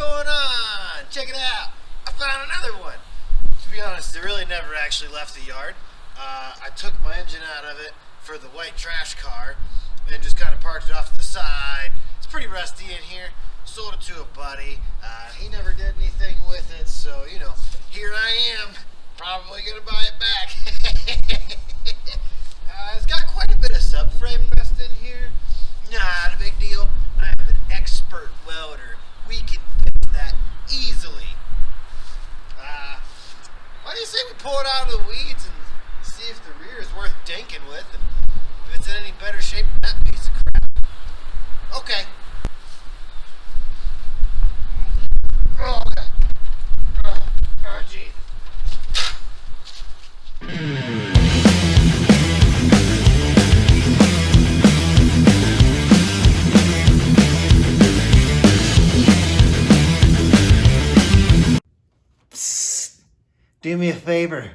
going on? Check it out. I found another one. To be honest, it really never actually left the yard. I took my engine out of it for the white trash car and just kind of parked it off to the side. It's pretty rusty in here. Sold it to a buddy. He never did anything with it, so, you know, here I am. Probably gonna buy it back. It's got quite a bit of subframe rust in here. Not a big deal. I am an expert welder. We can fix that easily. Why do you say we pull it out of the weeds and see if the rear is worth dinking with, and if it's in any better shape than that piece of crap? Okay. Oh, geez. Psst. Do me a favor.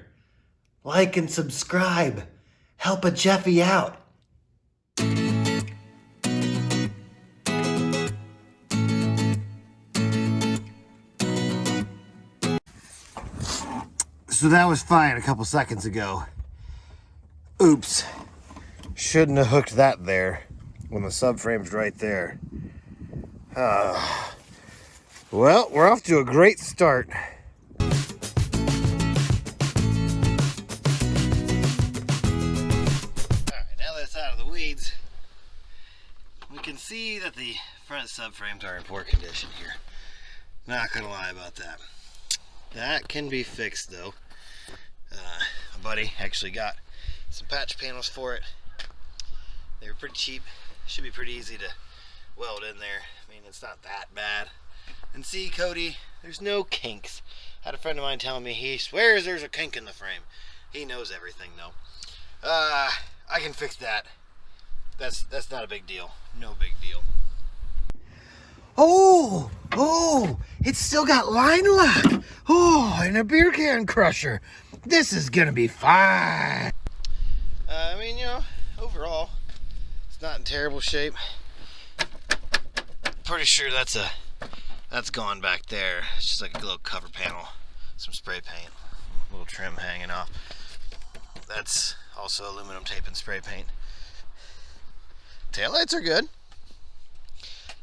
Like and subscribe. Help a Jeffy out. So that was fine a couple seconds ago. Oops. Shouldn't have hooked that there when the subframe's right there. Well, we're off to a great start. We can see that the front subframes are in poor condition here. Not gonna lie about that. That can be fixed though. My buddy actually got some patch panels for it. They were pretty cheap. Should be pretty easy to weld in there. I mean, it's not that bad. And see, Cody, there's no kinks. I had a friend of mine telling me he swears there's a kink in the frame. He knows everything though. I can fix that. That's not a big deal. No big deal. Oh, it's still got line lock. Oh, and a beer can crusher. This is gonna be fine. I mean, you know, overall, it's not in terrible shape. Pretty sure that's gone back there. It's just like a little cover panel, some spray paint, a little trim hanging off. That's also aluminum tape and spray paint. Taillights are good.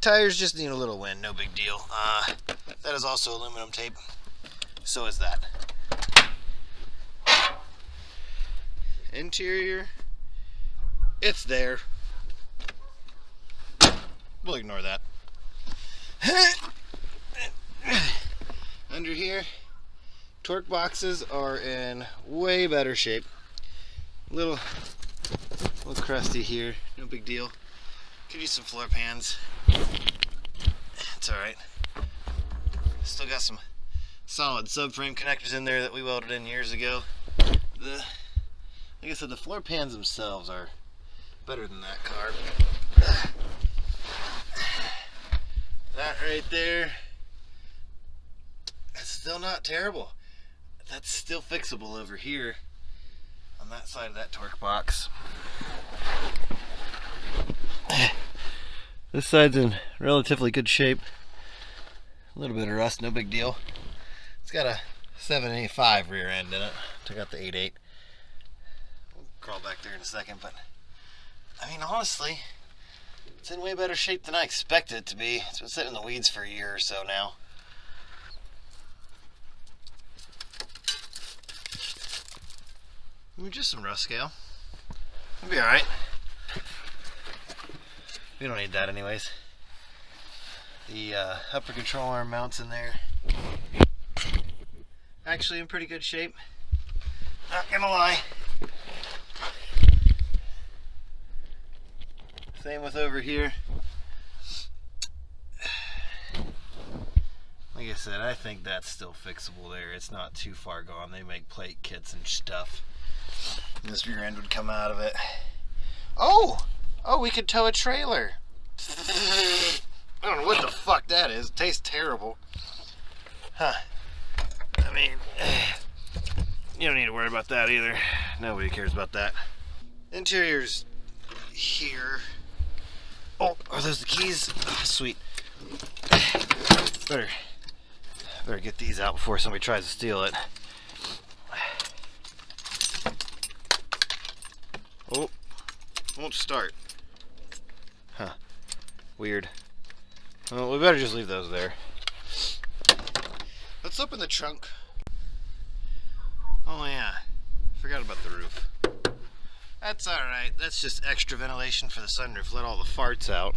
Tires just need a little wind, no big deal. That is also aluminum tape. So is that. Interior, it's there. We'll ignore that. Under here, torque boxes are in way better shape. A little crusty here, no big deal. Could use some floor pans. It's alright. Still got some solid subframe connectors in there that we welded in years ago. Like I said, the floor pans themselves are better than that car. That right there, it's still not terrible. That's still fixable over here on that side of that torque box. This side's in relatively good shape. A little bit of rust, no big deal. It's got a 785 rear end in it. Took out the 88. We'll crawl back there in a second, but I mean, honestly, it's in way better shape than I expected it to be. It's been sitting in the weeds for a year or so now. I mean, just some rust scale. It'll be alright. We don't need that anyways. The upper control arm mounts in there. Actually in pretty good shape. Not gonna lie. Same with over here. Like I said, I think that's still fixable there. It's not too far gone. They make plate kits and stuff. This rear end would come out of it. Oh, we could tow a trailer. I don't know what the fuck that is. It tastes terrible. Huh. I mean, you don't need to worry about that either. Nobody cares about that. Interior's here. Oh, are those the keys? Oh, sweet. Better Better get these out before somebody tries to steal it. Oh, won't start. Huh. Weird. Well, we better just leave those there. Let's open the trunk. Oh yeah, forgot about the roof. That's alright, that's just extra ventilation for the sunroof. Let all the farts out.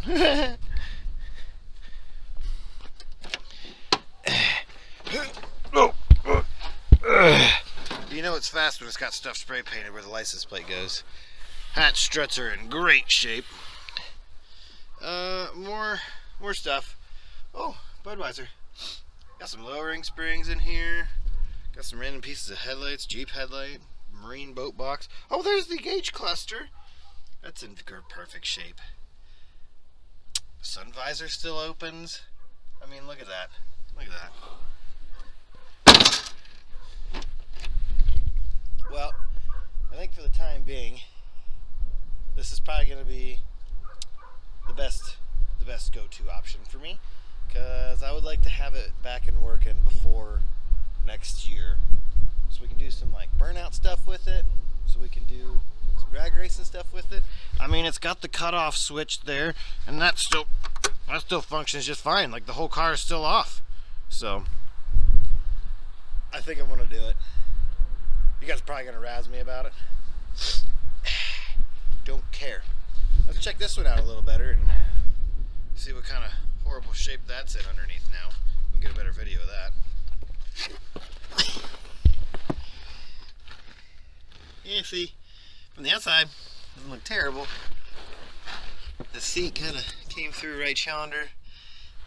You know it's fast when it's got stuff spray painted where the license plate goes. Hatch struts are in great shape. More stuff. Oh, Budweiser. Got some lowering springs in here. Got some random pieces of headlights, Jeep headlight, marine boat box. Oh, there's the gauge cluster. That's in perfect shape. Sun visor still opens. I mean, look at that. Look at that. Well, I think for the time being, this is probably going to be the best go-to option for me, because I would like to have it back and working before next year, so we can do some like burnout stuff with it, so we can do some drag racing stuff with it. I mean, it's got the cutoff switch there, and that still functions just fine. Like the whole car is still off, so I think I'm gonna do it. You guys are probably gonna razz me about it. Don't care. Let's check this one out a little better and see what kind of horrible shape that's in underneath now. We can get a better video of that. Yeah, see, from the outside, doesn't look terrible. The seat kind of came through right yonder.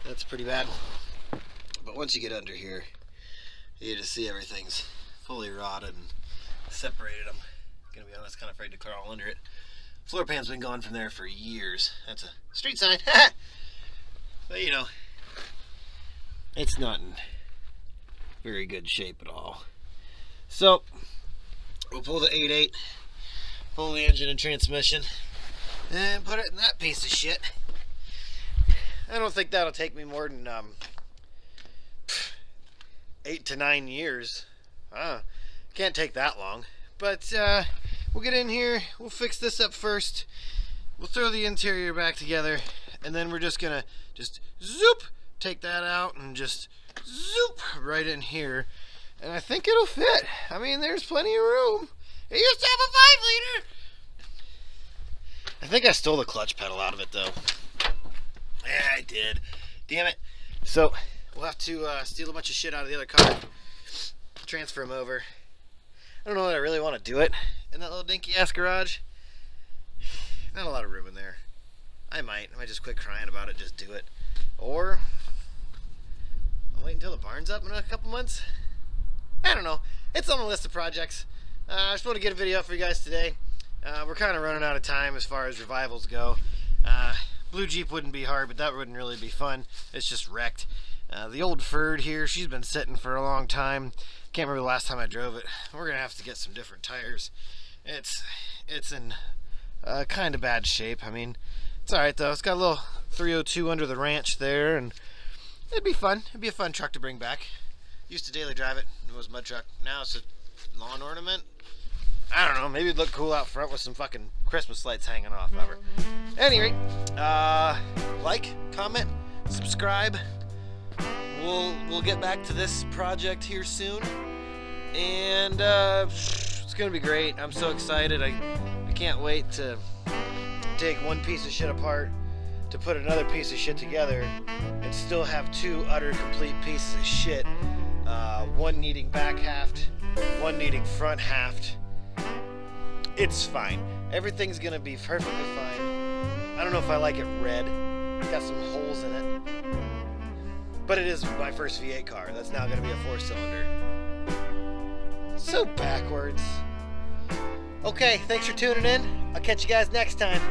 That's pretty bad. But once you get under here, you just see everything's fully rotted and separated. I'm gonna be honest, kind of afraid to crawl under it. Floor pan's been gone from there for years. That's a street sign. But you know, it's not in very good shape at all. So we'll pull the 8.8, pull the engine and transmission, and put it in that piece of shit. I don't think that'll take me more than 8 to 9 years. Can't take that long. But we'll get in here, we'll fix this up first, we'll throw the interior back together, and then we're just gonna zoop, take that out and just zoop right in here, and I think it'll fit. I mean, there's plenty of room. It used to have a 5-liter. I think I stole the clutch pedal out of it though. Yeah, I did. Damn it. So we'll have to steal a bunch of shit out of the other car, transfer them over. I don't know that I really want to do it in that little dinky ass garage. Not a lot of room in there. I might just quit crying about it, just do it. Or I'll wait until the barn's up in a couple months. I don't know. It's on the list of projects. I just want to get a video up for you guys today. We're kind of running out of time as far as revivals go. Blue Jeep wouldn't be hard, but that wouldn't really be fun. It's just wrecked. The old Ford here, she's been sitting for a long time. Can't remember the last time I drove it. We're gonna have to get some different tires. It's in kind of bad shape. I mean, it's alright though. It's got a little 302 under the ranch there, and it'd be fun. It'd be a fun truck to bring back. Used to daily drive it. It was a mud truck. Now it's a lawn ornament. I don't know. Maybe it'd look cool out front with some fucking Christmas lights hanging off of her. Any rate, like, comment, subscribe. We'll get back to this project here soon, and it's gonna be great. I'm so excited. I can't wait to take one piece of shit apart to put another piece of shit together and still have two utter complete pieces of shit. One needing back haft, one needing front haft. It's fine. Everything's gonna be perfectly fine. I don't know if I like it red. It's got some holes in it. But it is my first V8 car. That's now going to be a 4-cylinder. So backwards. Okay, thanks for tuning in. I'll catch you guys next time.